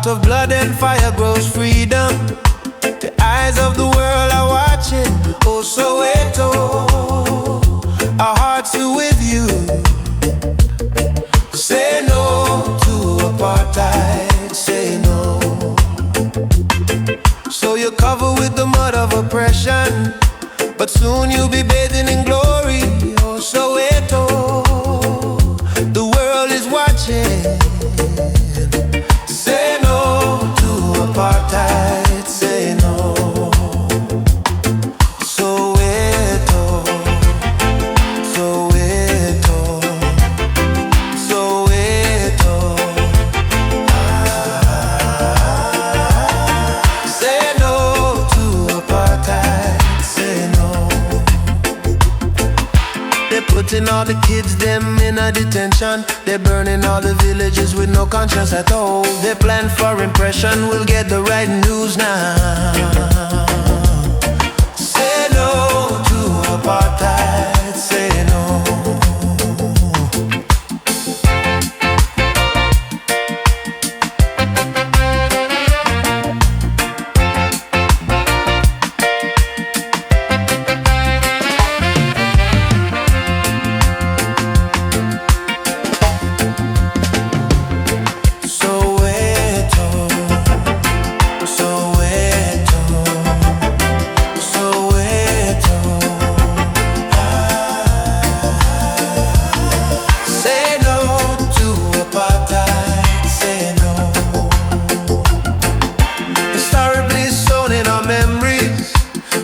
Out of blood and fire grows freedom. The eyes of the world are watching. Oh, Soweto, our hearts are with you. Say no to apartheid, say no. So you're covered with the mud of oppression, but soon you'll be bathing in glory. Oh, Soweto, the world is watching. Say no to apartheid, say no. Soweto, Soweto, Soweto. Say no to apartheid, say no. They're putting all the kids them in a detention. They're burning all the villages with no conscience at all. They plan for impression, we'll get the right news now. Say no to apartheid, say no.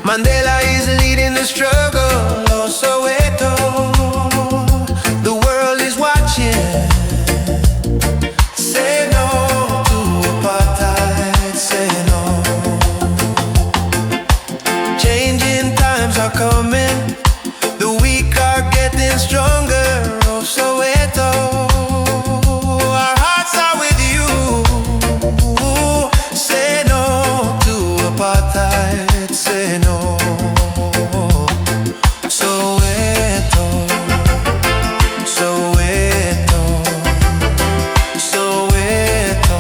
Mandela is leading the struggle. Oh, Soweto, the world is watching. Say no to apartheid, say no. Changing times are coming, the weak are getting stronger. Oh, Soweto, our hearts are with you. Say no to apartheid, say no. Soweto, Soweto, Soweto.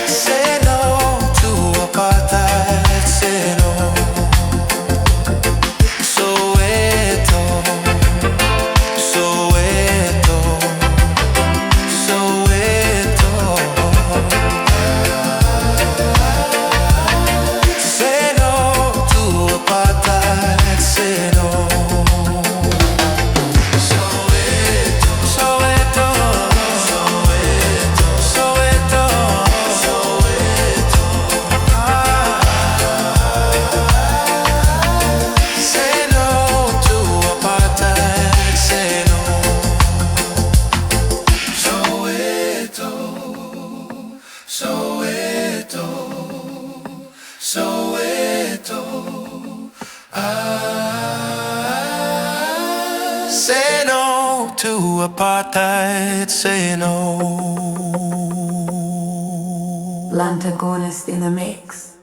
Say no to apartheid, say no. Soweto, Soweto, Soweto. Say no to apartheid, say no. Soweto, Soweto, Soweto, Soweto, Soweto. Say no to apartheid, say no. Soweto, Soweto, Soweto. Say no to apartheid, say no. Lantagoniste in the mix.